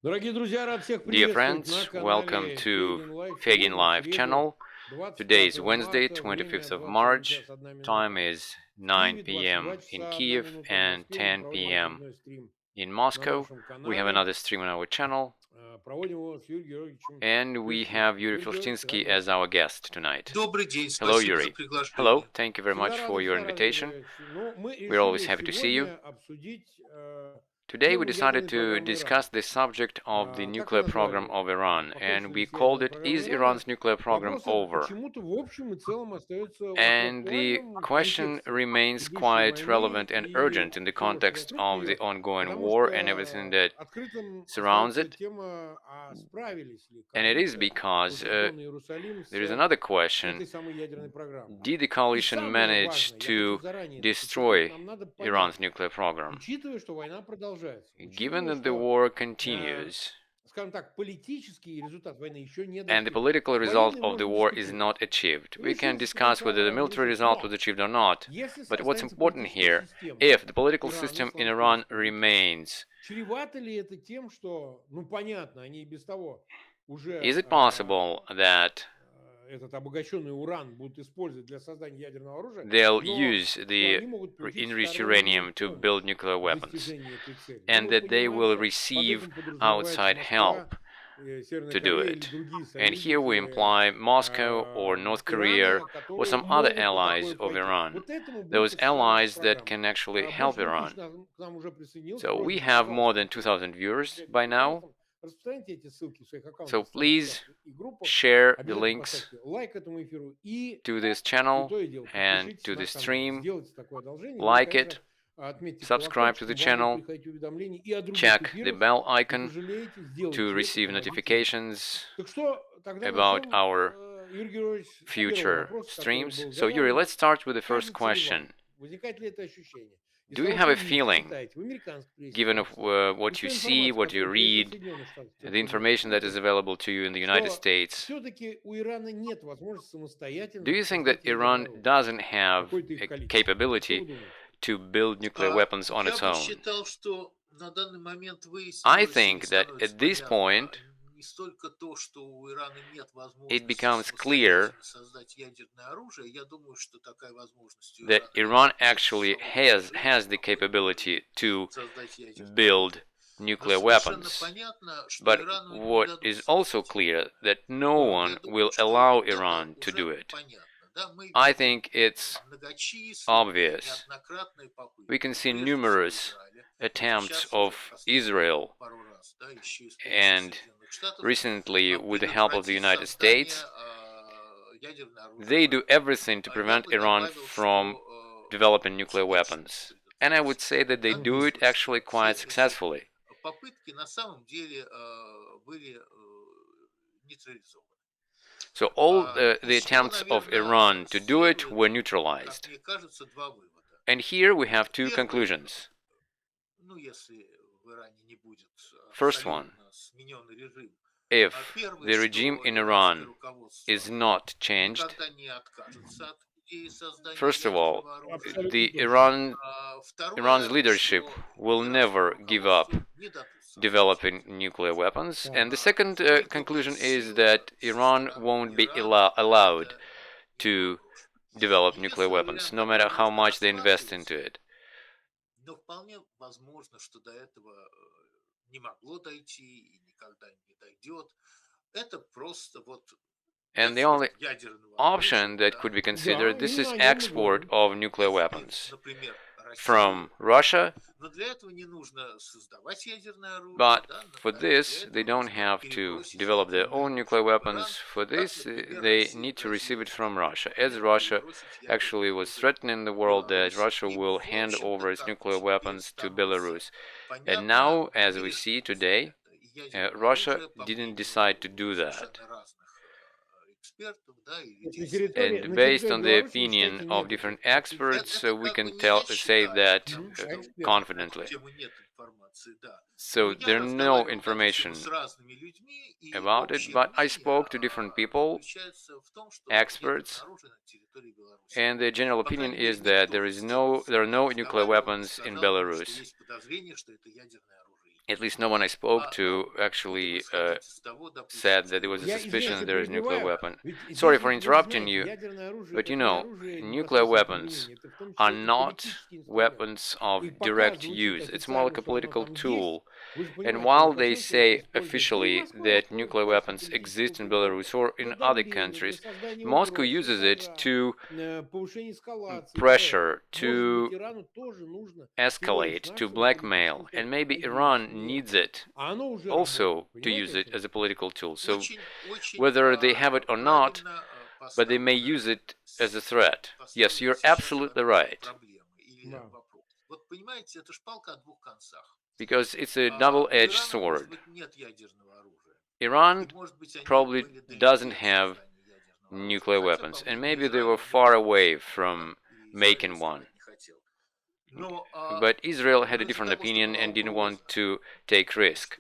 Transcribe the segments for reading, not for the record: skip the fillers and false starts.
Dear friends, welcome to Fegin Live channel. Today is Wednesday, 25th of March. Time is 9 p.m. in Kiev and 10 p.m. in Moscow. We have another stream on our channel, and we have Yuri Felshtinsky as our guest tonight. Hello, Yuri. Hello, thank you very much for your invitation. We're always happy to see you. Today we decided to discuss the subject of the nuclear program of Iran, and we called it "Is Iran's nuclear program over?" And the question remains quite relevant and urgent in the context of the ongoing war and everything that surrounds it. And it is because there is another question: did the coalition manage to destroy Iran's nuclear program? Given that the war continues and the political result of the war is not achieved, we can discuss whether the military result was achieved or not. But what's important here, if the political system in Iran remains, is it possible that they'll use the enriched uranium to build nuclear weapons, and that they will receive outside help to do it? And here we imply Moscow or North Korea or some other allies of Iran, those allies that can actually help Iran. So we have more than 2,000 viewers by now. So please share the links to this channel and to the stream, like it, subscribe to the channel, check the bell icon to receive notifications about our future streams. So Yuri, let's start with the first question. Do you have a feeling, given what you see, what you read, the information that is available to you in the United States, do you think that Iran doesn't have a capability to build nuclear weapons on its own? I think that at this point it becomes clear that Iran actually has the capability to build nuclear weapons. But what is also clear that no one will allow Iran to do it. I think it's obvious. We can see numerous attempts of Israel, and recently with the help of the United States, they do everything to prevent Iran from developing nuclear weapons. And I would say that they do it actually quite successfully. So all the attempts of Iran to do it were neutralized. And here we have two conclusions. First one, if the regime in Iran is not changed, first of all, Iran's leadership will never give up developing nuclear weapons. And the second conclusion is that Iran won't be allowed to develop nuclear weapons, no matter how much they invest into it. And the only option that could be considered, this is export of nuclear weapons from Russia. But for this, they don't have to develop their own nuclear weapons. For this, they need to receive it from Russia, as Russia actually was threatening the world that Russia will hand over its nuclear weapons to Belarus. And now, as we see today, Russia didn't decide to do that. And based on the opinion of different experts, we can say that confidently. So there's no information about it, but I spoke to different people, experts, and the general opinion is that there are no nuclear weapons in Belarus. At least no one I spoke to actually said that there was a suspicion that there is a nuclear weapon. Sorry for interrupting you, but you know, nuclear weapons are not weapons of direct use. It's more like a political tool. And while they say officially that nuclear weapons exist in Belarus or in other countries, Moscow uses it to pressure, to escalate, to blackmail, and maybe Iran needs it also to use it as a political tool. So whether they have it or not, but they may use it as a threat. Yes, you're absolutely right. Because it's a double-edged sword. Iran probably doesn't have nuclear weapons, and maybe they were far away from making one. But Israel had a different opinion and didn't want to take risk.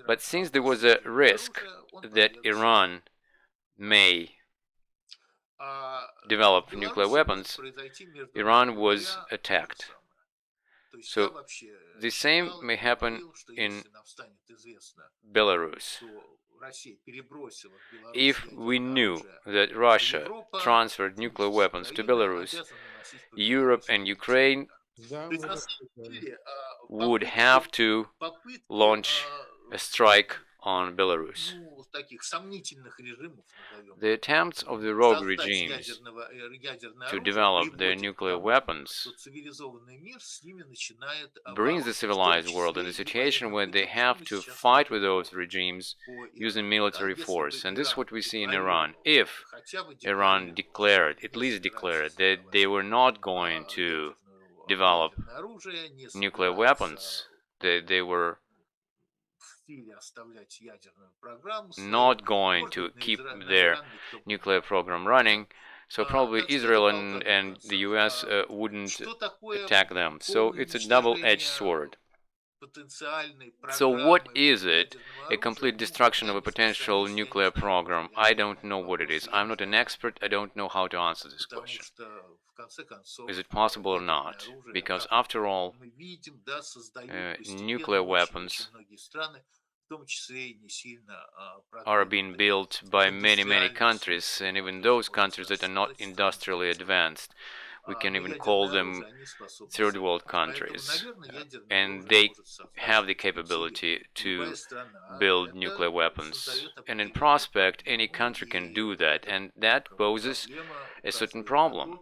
But since there was a risk that Iran may develop nuclear weapons, Iran was attacked. So the same may happen in Belarus. If we knew that Russia transferred nuclear weapons to Belarus, Europe and Ukraine would have to launch a strike on Belarus. The attempts of the rogue regimes to develop their nuclear weapons brings the civilized world in a situation where they have to fight with those regimes using military force. And this is what we see in Iran. If Iran declared, at least declared, that they were not going to develop nuclear weapons, that they were not going to keep their nuclear program running, so probably Israel and the US wouldn't attack them. So it's a double-edged sword. So what is it? A complete destruction of a potential nuclear program? I don't know what it is. I'm not an expert. I don't know how to answer this question. Is it possible or not? Because after all, nuclear weapons are being built by many countries, and even those countries that are not industrially advanced. We can even call them third world countries, and they have the capability to build nuclear weapons. And in prospect, any country can do that, and that poses a certain problem.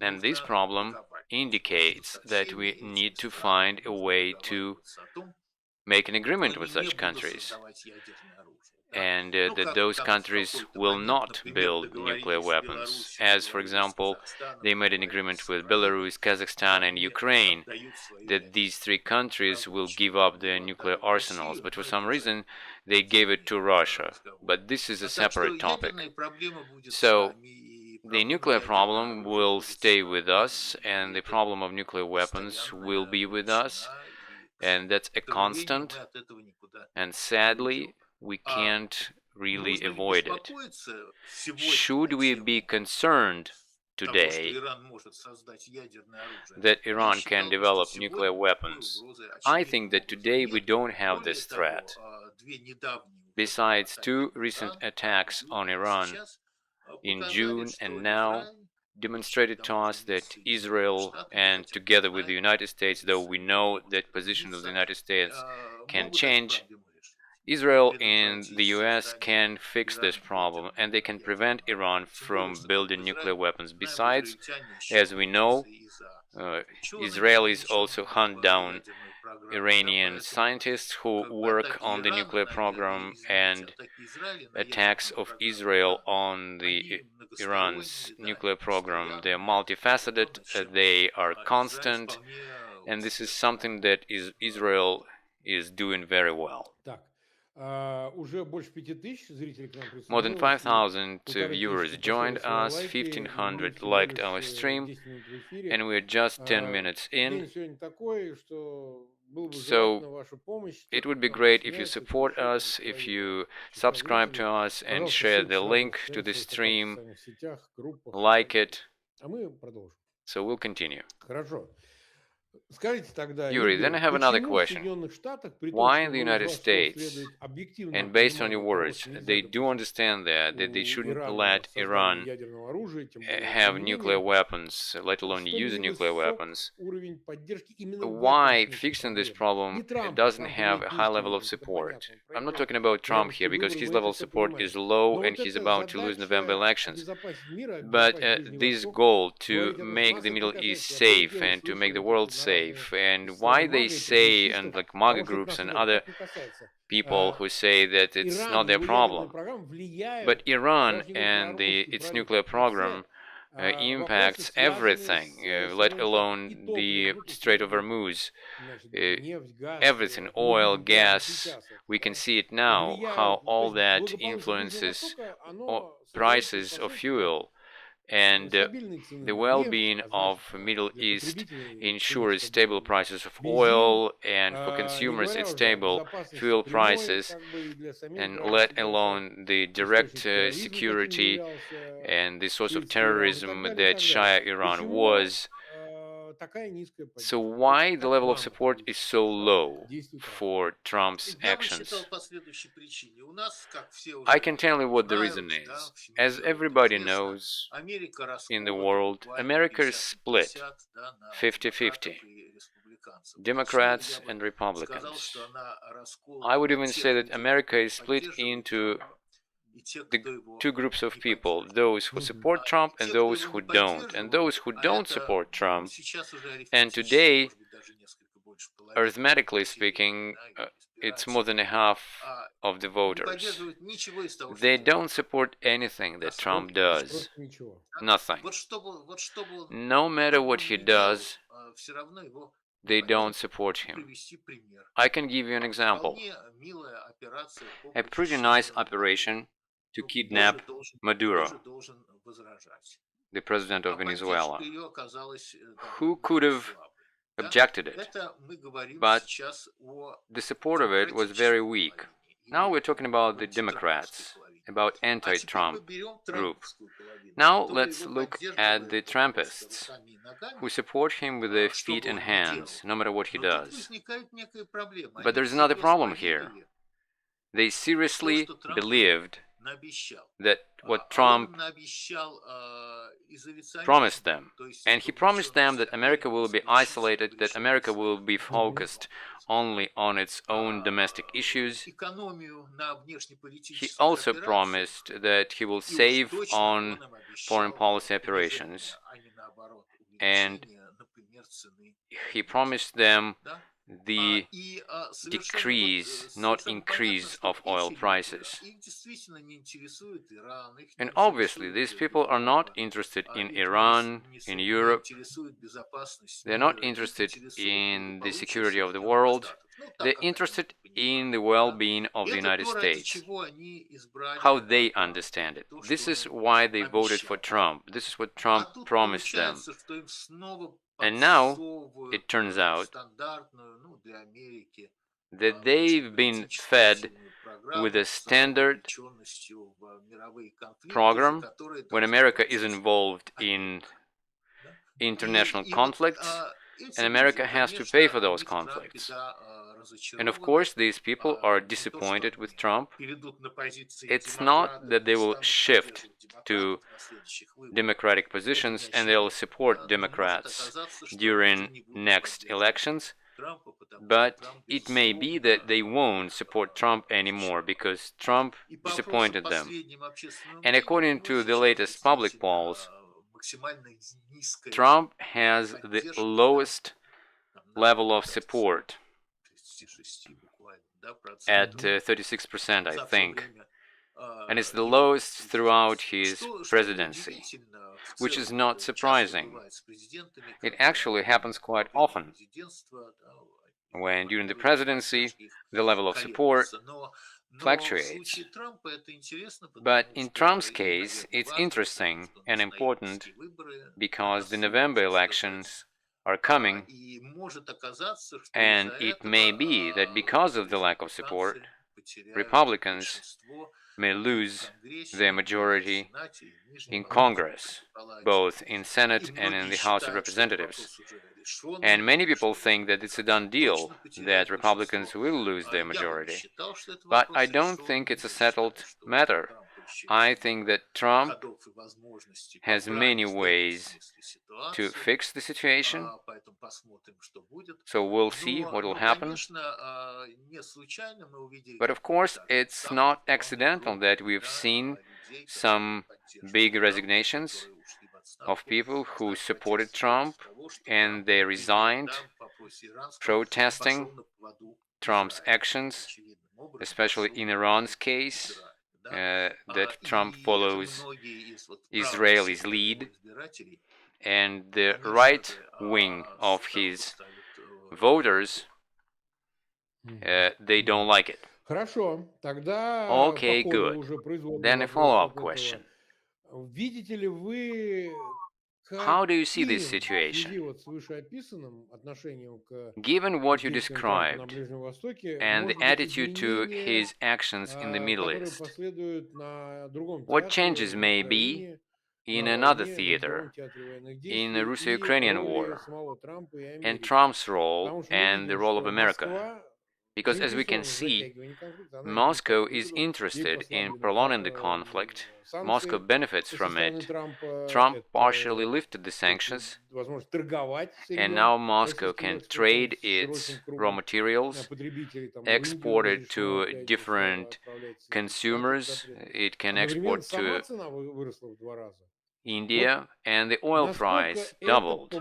And this problem indicates that we need to find a way to make an agreement with such countries, and that those countries will not build nuclear weapons. As, for example, they made an agreement with Belarus, Kazakhstan, and Ukraine that these three countries will give up their nuclear arsenals, but for some reason they gave it to Russia. But this is a separate topic. So the nuclear problem will stay with us, and the problem of nuclear weapons will be with us, and that's a constant, and sadly we can't really avoid it. Should we be concerned today that Iran can develop nuclear weapons? I think that today we don't have this threat. Besides two recent attacks on Iran in June and now demonstrated to us that Israel, and together with the United States, though we know that position of the United States can change, Israel and the US can fix this problem, and they can prevent Iran from building nuclear weapons. Besides, as we know, Israelis also hunt down Iranian scientists who work on the nuclear program, and attacks of Israel on Iran's nuclear program, they are multifaceted, they are constant, and this is something that Israel is doing very well. More than 5,000 viewers joined us, 1,500 liked our stream, and we're just 10 minutes in. So it would be great if you support us, if you subscribe to us and share the link to the stream, like it. So we'll continue. Yuri, then I have another question. Why in the United States, and based on your words, they do understand that they shouldn't let Iran have nuclear weapons, let alone use nuclear weapons, why fixing this problem doesn't have a high level of support? I'm not talking about Trump here because his level of support is low and he's about to lose November elections. But this goal to make the Middle East safe and to make the world safe, and why they say, and like MAGA groups and other people who say that it's not their problem. But Iran and its nuclear program impacts everything, let alone the Strait of Hormuz, everything, oil, gas. We can see it now, how all that influences prices of fuel, and the well-being of Middle East ensures stable prices of oil, and for consumers it's stable fuel prices, and let alone the direct security and the source of terrorism that Shia Iran was. So why the level of support is so low for Trump's actions? I can tell you what the reason is. As everybody knows in the world, America is split 50-50, Democrats and Republicans. I would even say that America is split into the two groups of people, those who support Trump and those who don't. And those who don't support Trump, and today, arithmetically speaking, it's more than a half of the voters. They don't support anything that Trump does. Nothing. No matter what he does, they don't support him. I can give you an example. A pretty nice operation to kidnap Maduro, the president of Venezuela. Who could have objected it? But the support of it was very weak. Now we're talking about the Democrats, about anti-Trump group. Now let's look at the Trumpists, who support him with their feet and hands, no matter what he does. But there's another problem here. They seriously believed that what Trump promised them, and he promised them that America will be isolated, that America will be focused only on its own domestic issues. He also promised that he will save on foreign policy operations, and he promised them the decrease, not increase, of oil prices. And obviously, these people are not interested in Iran, in Europe. They're not interested in the security of the world. They're interested in the well-being of the United States, how they understand it. This is why they voted for Trump. This is what Trump promised them. And now it turns out that they've been fed with a standard program when America is involved in international conflicts, and America has to pay for those conflicts. And of course, these people are disappointed with Trump. It's not that they will shift to Democratic positions and they'll support Democrats during next elections, but it may be that they won't support Trump anymore because Trump disappointed them. And according to the latest public polls, Trump has the lowest level of support at 36%, I think, and it's the lowest throughout his presidency, which is not surprising. It actually happens quite often when during the presidency the level of support fluctuates. But in Trump's case, it's interesting and important because the November elections are coming, and it may be that because of the lack of support, Republicans may lose their majority in Congress, both in Senate and in the House of Representatives. And many people think that it's a done deal, that Republicans will lose their majority. But I don't think it's a settled matter. I think that Trump has many ways to fix the situation, so we'll see what will happen. But of course, it's not accidental that we've seen some big resignations of people who supported Trump and they resigned, protesting Trump's actions, especially in Iran's case, that Trump follows Israel's lead, and the right wing of his voters, they don't like it. Okay, good. Then a follow-up question. How do you see this situation? Given what you described and the attitude to his actions in the Middle East, what changes may be in another theater, in the Russo-Ukrainian war, and Trump's role and the role of America? Because as we can see, Moscow is interested in prolonging the conflict. Moscow benefits from it. Trump partially lifted the sanctions, and now Moscow can trade its raw materials, export it to different consumers. It can export to India, and the oil price doubled.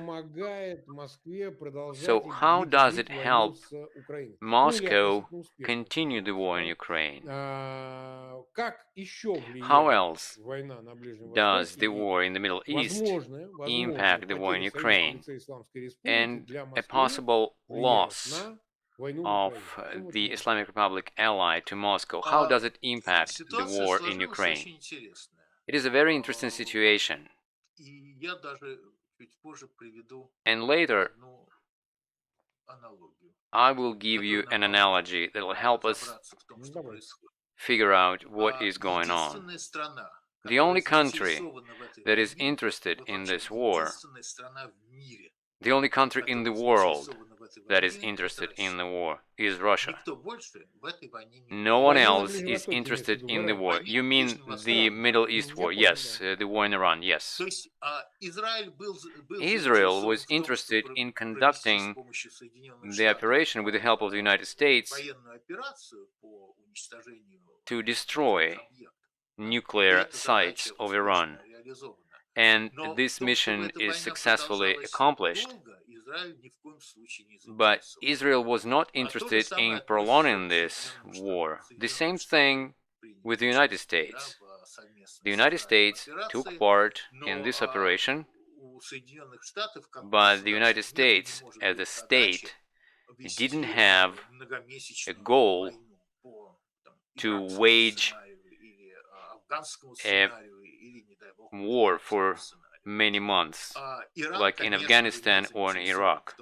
So how does it help Moscow continue the war in Ukraine? How else does the war in the Middle East impact the war in Ukraine and a possible loss of the Islamic Republic ally to Moscow? How does it impact the war in Ukraine? It is a very interesting situation. And later, I will give you an analogy that will help us figure out what is going on. The only country that is interested in this war, the only country in the world that is interested in the war is Russia. No one else is interested in the war. You mean the Middle East war? Yes. The war in Iran? Yes. Israel was interested in conducting the operation with the help of the United States to destroy nuclear sites of Iran. And this mission is successfully accomplished. But Israel was not interested in prolonging this war. The same thing with the United States. The United States took part in this operation, but the United States as a state didn't have a goal to wage a war for many months, like in Afghanistan or in Iraq.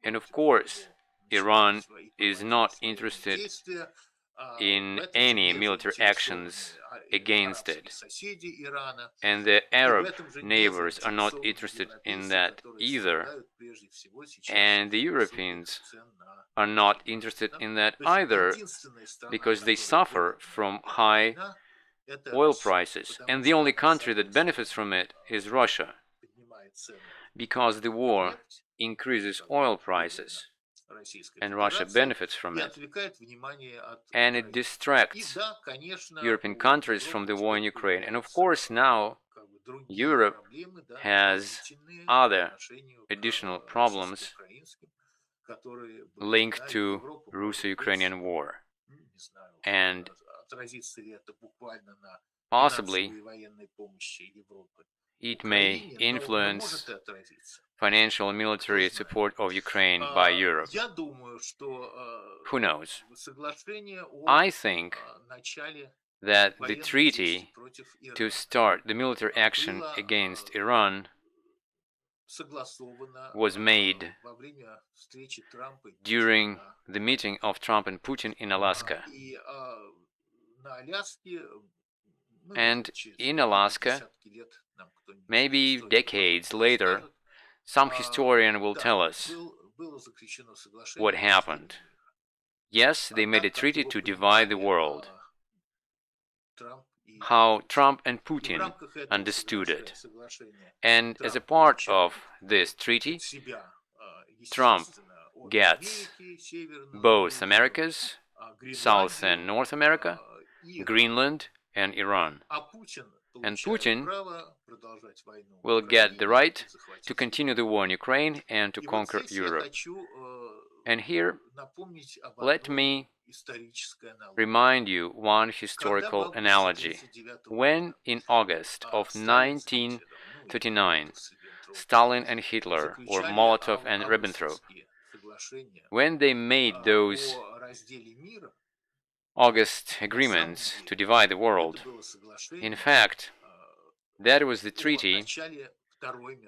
And of course, Iran is not interested in any military actions against it. And the Arab neighbors are not interested in that either. And the Europeans are not interested in that either, because they suffer from high oil prices. And the only country that benefits from it is Russia, because the war increases oil prices, and Russia benefits from it. And it distracts European countries from the war in Ukraine. And of course, now Europe has other additional problems linked to Russo-Ukrainian war. And possibly it may influence financial and military support of Ukraine by Europe. Who knows? I think that the treaty to start the military action against Iran was made during the meeting of Trump and Putin in Alaska. And in Alaska, maybe decades later, some historian will tell us what happened. Yes, they made a treaty to divide the world. How Trump and Putin understood it. And as a part of this treaty, Trump gets both Americas, South and North America, Greenland, and Iran. And Putin will get the right to continue the war in Ukraine and to conquer Europe. And here, let me remind you one historical analogy. When in August of 1939, Stalin and Hitler, or Molotov and Ribbentrop, when they made those August agreements to divide the world, in fact, that was the treaty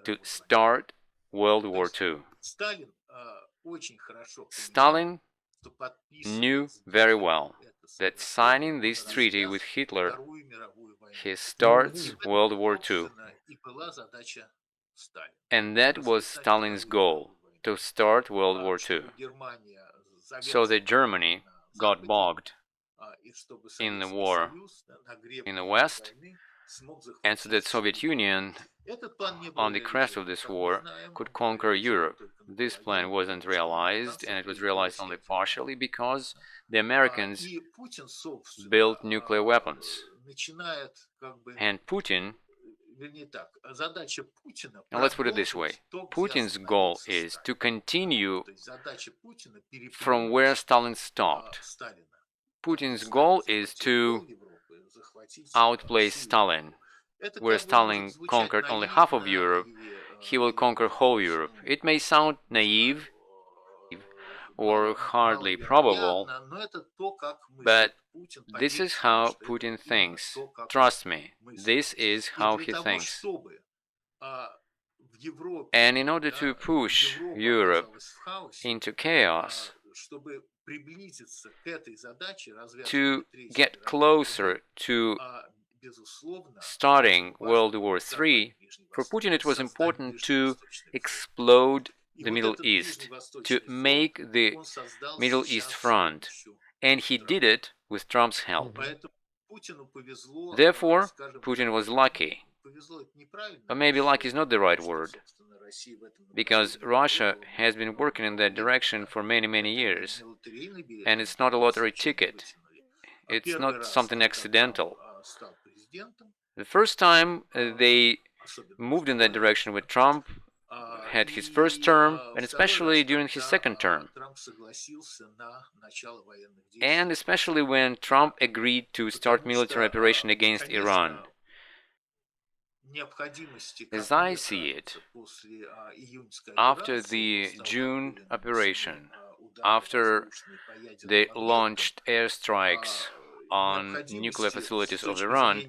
to start World War II. Stalin knew very well that signing this treaty with Hitler, he starts World War II. And that was Stalin's goal, to start World War II, so that Germany got bogged in the war in the West, and so that Soviet Union, on the crest of this war, could conquer Europe. This plan wasn't realized, and it was realized only partially because the Americans built nuclear weapons. And Putin, and let's put it this way, Putin's goal is to continue from where Stalin stopped. Putin's goal is to outplay Stalin. Where Stalin conquered only half of Europe, he will conquer whole Europe. It may sound naive or hardly probable, but this is how Putin thinks. Trust me, this is how he thinks. And in order to push Europe into chaos, to get closer to starting World War III, for Putin it was important to explode the Middle East, to make the Middle East front, and he did it with Trump's help. Therefore, Putin was lucky. But maybe lucky is not the right word, because Russia has been working in that direction for many, many years, and it's not a lottery ticket. It's not something accidental. The first time they moved in that direction with Trump had his first term, and especially during his second term. And especially when Trump agreed to start military operation against Iran. As I see it, after the June operation, after they launched airstrikes on nuclear facilities of Iran,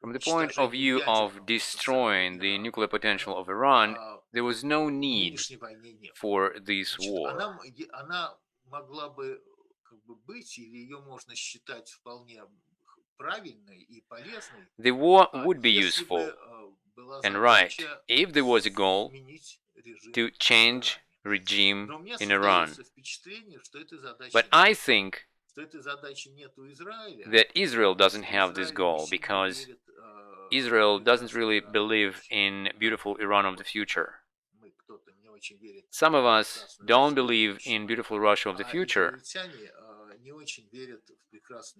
from the point of view of destroying the nuclear potential of Iran, there was no need for this war. The war would be useful and right if there was a goal to change regime in Iran. But I think that Israel doesn't have this goal because Israel doesn't really believe in beautiful Iran of the future. Some of us don't believe in beautiful Russia of the future,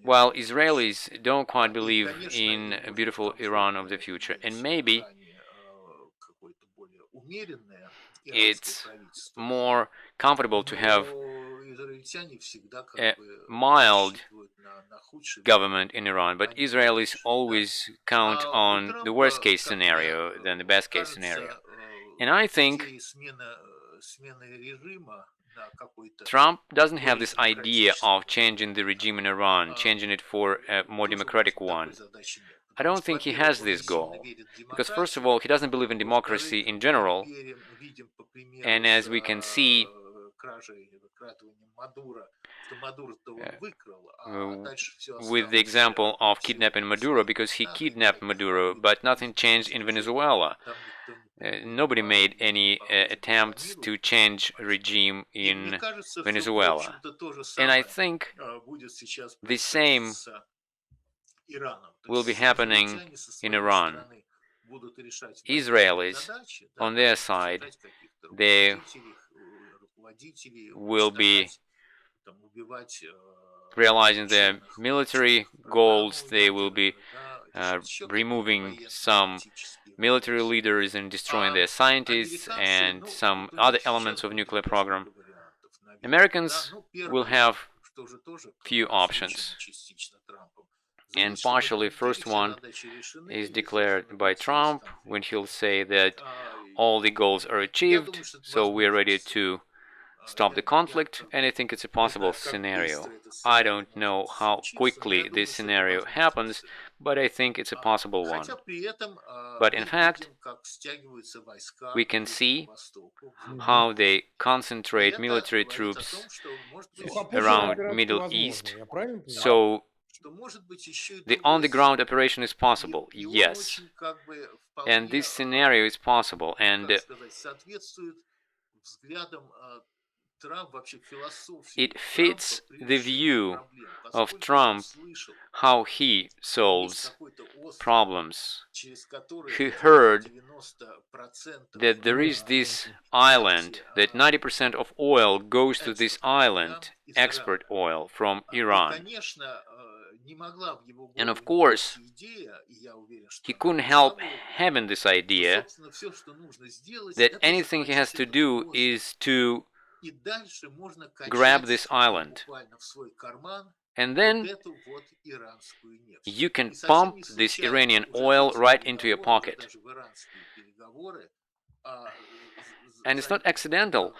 while Israelis don't quite believe in a beautiful Iran of the future. And maybe it's more comfortable to have a mild government in Iran, but Israelis always count on the worst case scenario than the best case scenario. And I think Trump doesn't have this idea of changing the regime in Iran, changing it for a more democratic one. I don't think he has this goal, because first of all, he doesn't believe in democracy in general, and as we can see with the example of kidnapping Maduro, because he kidnapped Maduro, but nothing changed in Venezuela. Nobody made any attempts to change regime in Venezuela. And I think the same will be happening in Iran. Israelis, on their side, they will be realizing their military goals. They will be removing some military leaders and destroying their scientists and some other elements of nuclear program. Americans will have few options, and partially first one is declared by Trump when he'll say that all the goals are achieved, so we're ready to stop the conflict, and I think it's a possible scenario. I don't know how quickly this scenario happens, but I think it's a possible one. But in fact, we can see how they concentrate military troops around Middle East. So the on-the-ground operation is possible, yes. And this scenario is possible, and it fits the view of Trump, how he solves problems. He heard that there is this island, that 90% of oil goes to this island, export oil from Iran. And of course, he couldn't help having this idea that anything he has to do is to grab this island, and then you can pump this Iranian oil right into your pocket. And it's not accidental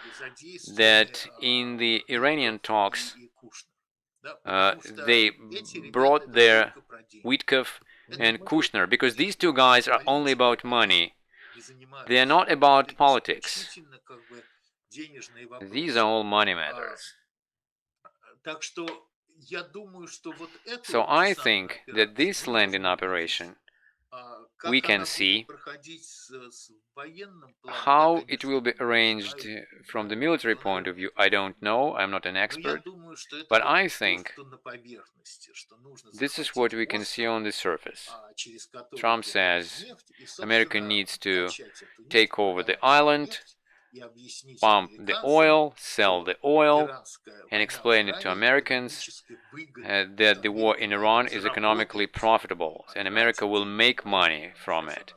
that in the Iranian talks they brought there Witkoff and Kushner, because these two guys are only about money. They are not about politics. These are all money matters. So I think that this landing operation, we can see how it will be arranged from the military point of view. I don't know, I'm not an expert, but I think this is what we can see on the surface. Trump says America needs to take over the island, pump the oil, sell the oil, and explain it to Americans that the war in Iran is economically profitable and America will make money from it.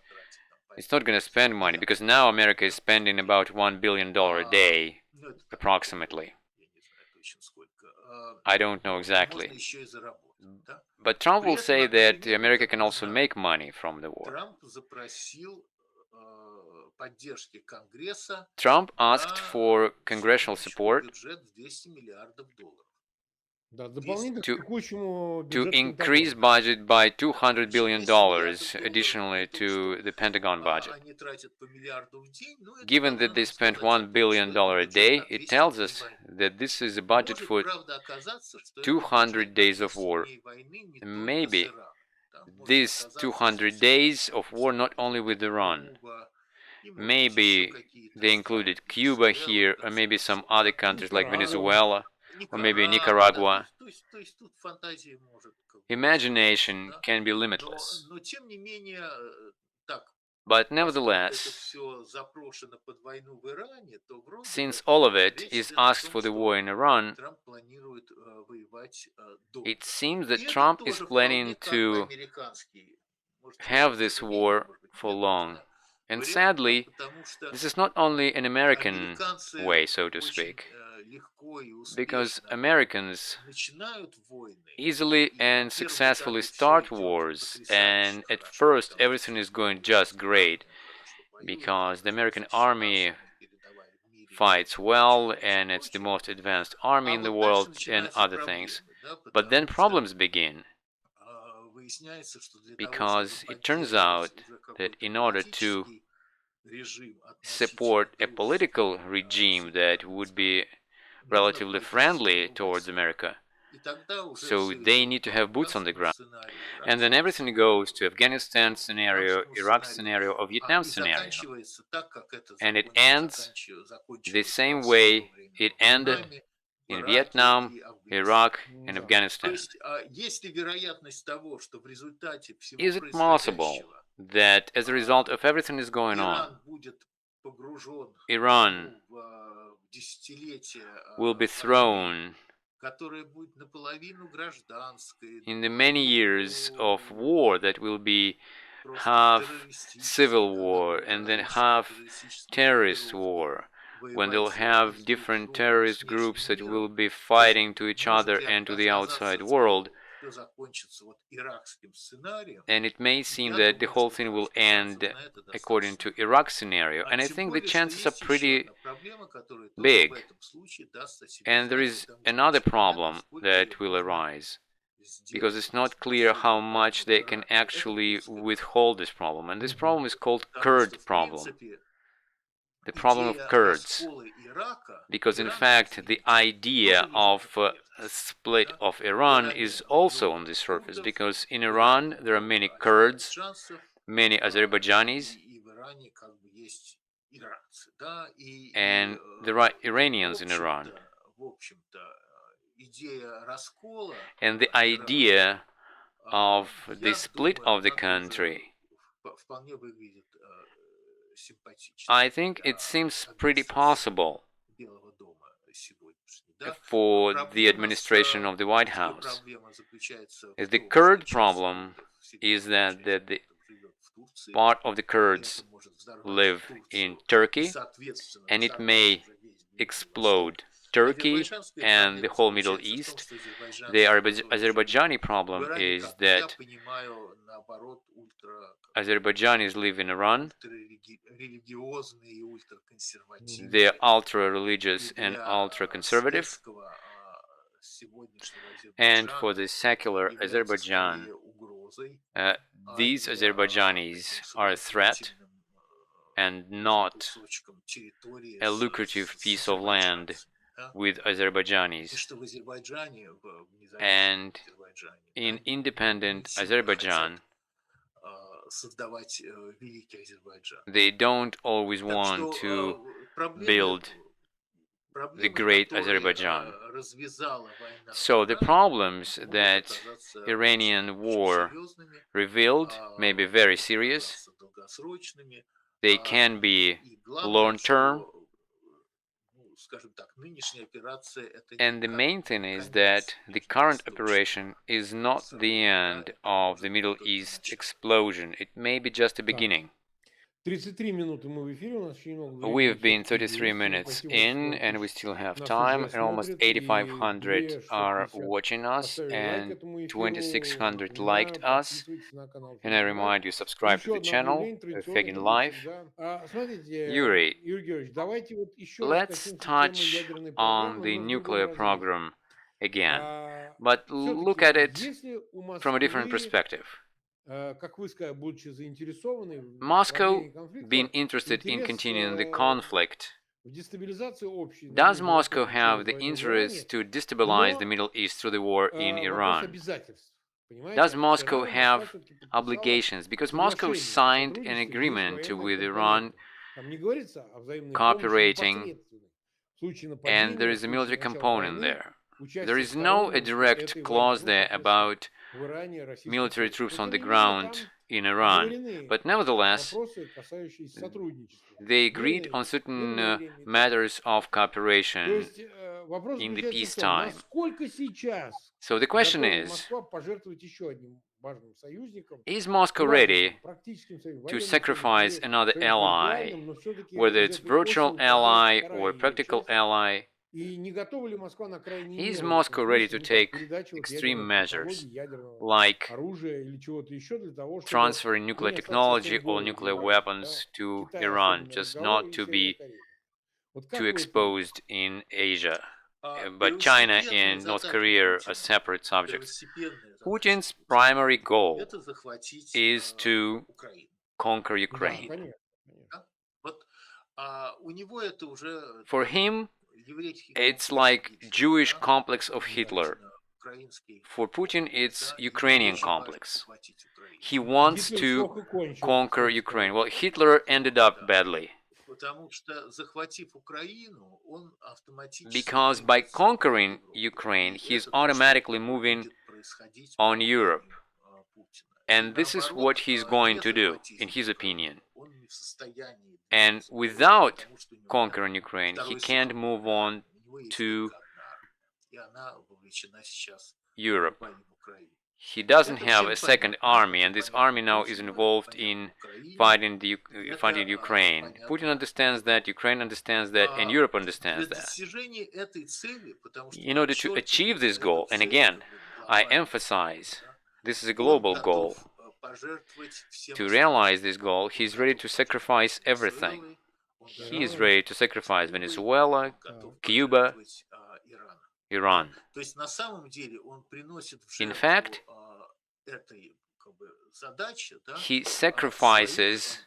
It's not going to spend money, because now America is spending about $1 billion a day, approximately. I don't know exactly. But Trump will say that America can also make money from the war. Trump asked for congressional support to increase budget by $200 billion additionally to the Pentagon budget. Given that they spent $1 billion a day, it tells us that this is a budget for 200 days of war. Maybe these 200 days of war not only with Iran. Maybe they included Cuba here, or maybe some other countries like Venezuela, or maybe Nicaragua. Imagination can be limitless. But nevertheless, since all of it is asked for the war in Iran, it seems that Trump is planning to have this war for long. And sadly, this is not only an American way, so to speak, because Americans easily and successfully start wars, and at first everything is going just great, because the American army fights well, and it's the most advanced army in the world, and other things. But then problems begin, because it turns out that in order to support a political regime that would be relatively friendly towards America. So they need to have boots on the ground. And then everything goes to Afghanistan scenario, Iraq scenario, or Vietnam scenario. And it ends the same way it ended in Vietnam, Iraq, and Afghanistan. Is it possible that as a result of everything that's going on, Iran will be thrown in the many years of war that will be half civil war and then half terrorist war, when they'll have different terrorist groups that will be fighting to each other and to the outside world, and it may seem that the whole thing will end according to Iraq scenario, and I think the chances are pretty big. And there is another problem that will arise, because it's not clear how much they can actually withhold this problem, and this problem is called Kurd problem. The problem of Kurds, because in fact the idea of a split of Iran is also on the surface, because in Iran there are many Kurds, many Azerbaijanis, and there are Iranians in Iran. And the idea of the split of the country, I think it seems pretty possible for the administration of the White House. The Kurd problem is that the part of the Kurds live in Turkey, and it may explode Turkey and the whole Middle East. The Azerbaijani problem is that Azerbaijanis live in Iran. They're ultra-religious and ultra-conservative. And for the secular Azerbaijan, these Azerbaijanis are a threat and not a lucrative piece of land with Azerbaijanis. And in independent Azerbaijan, they don't always want to build the great Azerbaijan. So the problems that Iranian war revealed may be very serious. They can be long-term. And the main thing is that the current operation is not the end of the Middle East explosion. It may be just a beginning. We've been 33 minutes in, and we still have time, and almost 8,500 are watching us, and 2,600 liked us. And I remind you, subscribe to the channel, Fegin Life. Yuri, let's touch on the nuclear program again, but look at it from a different perspective. Moscow, being interested in continuing the conflict, does Moscow have the interest to destabilize the Middle East through the war in Iran? Does Moscow have obligations? Because Moscow signed an agreement with Iran cooperating, and there is a military component there. There is no direct clause there about military troops on the ground in Iran, but nevertheless, they agreed on certain matters of cooperation in the peacetime. So the question is Moscow ready to sacrifice another ally, whether it's virtual ally or practical ally? Is Moscow ready to take extreme measures, like transferring nuclear technology or nuclear weapons to Iran, just not to be too exposed in Asia? But China and North Korea are separate subjects. Putin's primary goal is to conquer Ukraine. For him, It's like Jewish complex of Hitler. For Putin, it's Ukrainian complex. He wants to conquer Ukraine. Well, Hitler ended up badly. Because by conquering Ukraine, he's automatically moving on Europe. And this is what he's going to do, in his opinion. And without conquering Ukraine, he can't move on to Europe. He doesn't have a second army, and this army now is involved in fighting Ukraine. Putin understands that, Ukraine understands that, and Europe understands that. In order to achieve this goal, and again, I emphasize, this is a global goal. To realize this goal, he's ready to sacrifice everything. He is ready to sacrifice Venezuela, Cuba, Iran. In fact, he sacrifices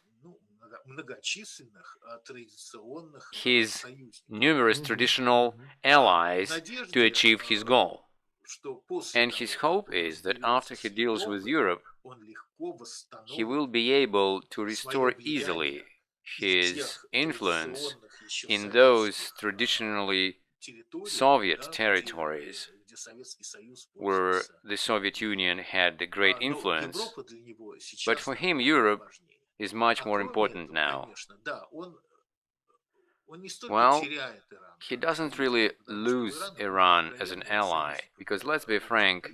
his numerous traditional allies to achieve his goal. And his hope is that after he deals with Europe, he will be able to restore easily his influence in those traditionally Soviet territories where the Soviet Union had a great influence. But for him, Europe is much more important now. Well, he doesn't really lose Iran as an ally, because let's be frank,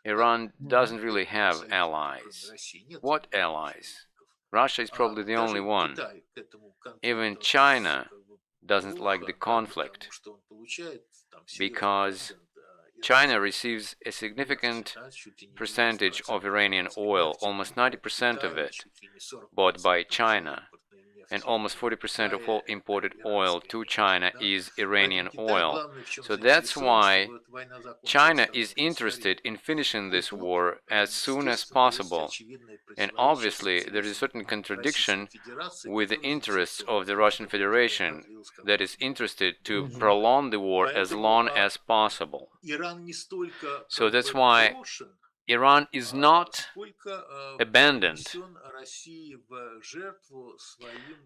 Iran doesn't really have allies. What allies? Russia is probably the only one. Even China doesn't like the conflict, because China receives a significant percentage of Iranian oil, almost 90% of it, bought by China, and almost 40% of all imported oil to China is Iranian oil. So that's why China is interested in finishing this war as soon as possible. And obviously, there is a certain contradiction with the interests of the Russian Federation that is interested to prolong the war as long as possible. So that's why Iran is not abandoned.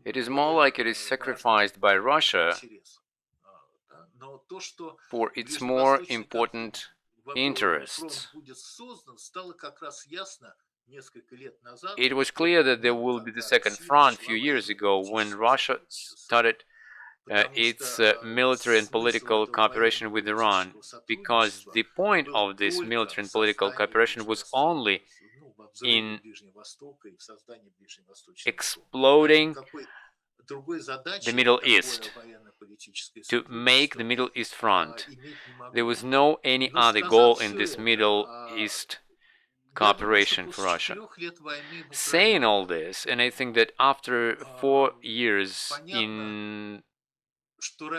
It is more like it is sacrificed by Russia for its more important interests. It was clear that there will be the second front a few years ago when Russia started its military and political cooperation with Iran, because the point of this military and political cooperation was only in exploding the Middle East, to make the Middle East front. There was no any other goal in this Middle East cooperation for Russia. Saying all this, and I think that after 4 years in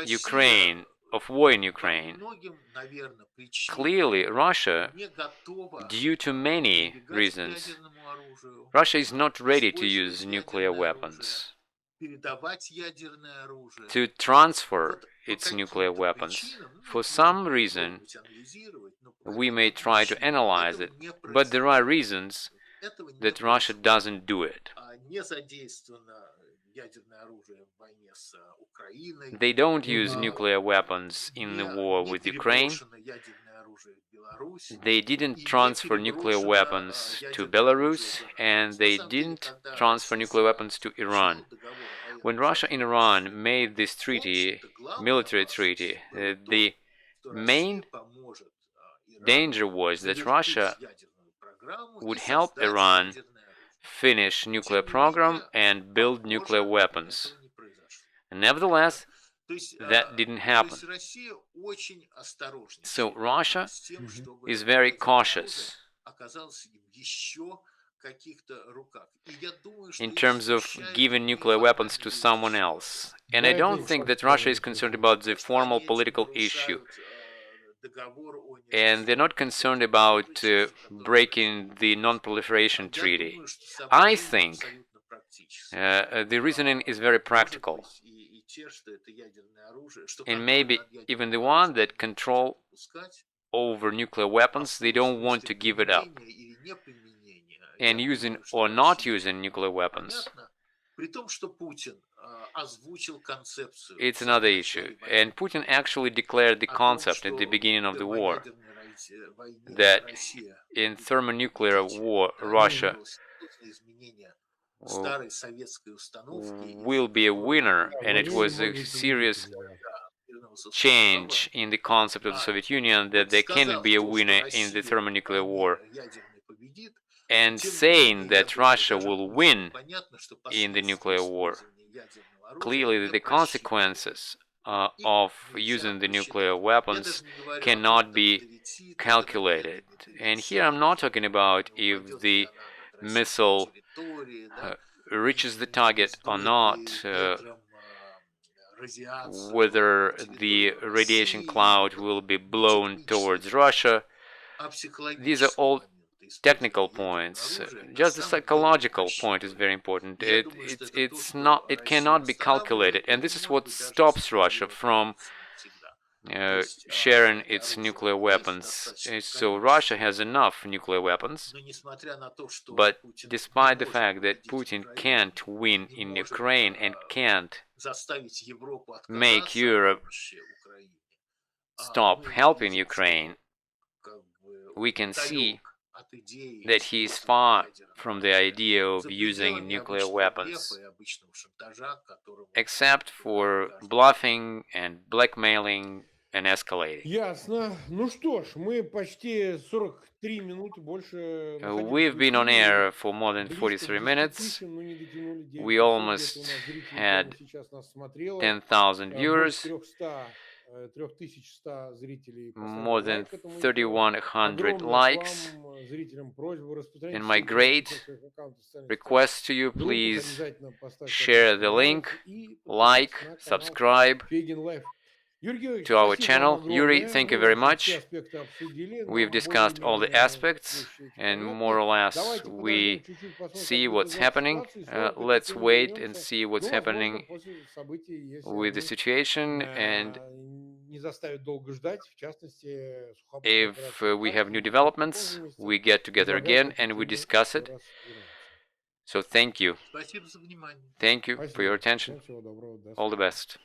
Ukraine, of war in Ukraine, clearly Russia, due to many reasons, Russia is not ready to use nuclear weapons, to transfer its nuclear weapons. For some reason, we may try to analyze it, but there are reasons that Russia doesn't do it. They don't use nuclear weapons in the war with Ukraine. They didn't transfer nuclear weapons to Belarus, and they didn't transfer nuclear weapons to Iran. When Russia and Iran made this treaty, military treaty, the main danger was that Russia would help Iran finish nuclear program and build nuclear weapons. Nevertheless, that didn't happen. So Russia is very cautious in terms of giving nuclear weapons to someone else. And I don't think that Russia is concerned about the formal political issue. And they're not concerned about breaking the non-proliferation treaty. I think the reasoning is very practical. and maybe even the one that control over nuclear weapons, they don't want to give it up. And using or not using nuclear weapons, it's another issue. And Putin actually declared the concept at the beginning of the war that in thermonuclear war, Russia will be a winner, and it was a serious change in the concept of the Soviet Union that there cannot be a winner in the thermonuclear war. And saying that Russia will win in the nuclear war, clearly the consequences of using the nuclear weapons cannot be calculated. And here I'm not talking about if the missile reaches the target or not, whether the radiation cloud will be blown towards Russia. These are all technical points. Just the psychological point is very important. It cannot be calculated, and this is what stops Russia from sharing its nuclear weapons. So Russia has enough nuclear weapons, but despite the fact that Putin can't win in Ukraine and can't make Europe stop helping Ukraine, we can see that he is far from the idea of using nuclear weapons, except for bluffing and blackmailing and escalating. We've been on air for more than 43 minutes. We almost had 10,000 viewers, more than 3,100 likes. And my great request to you, please share the link, like, subscribe to our channel. Yuri, thank you very much. We've discussed all the aspects, and more or less we see what's happening. Let's wait and see what's happening with the situation, and if we have new developments, we get together again and we discuss it. So thank you. Thank you for your attention. All the best.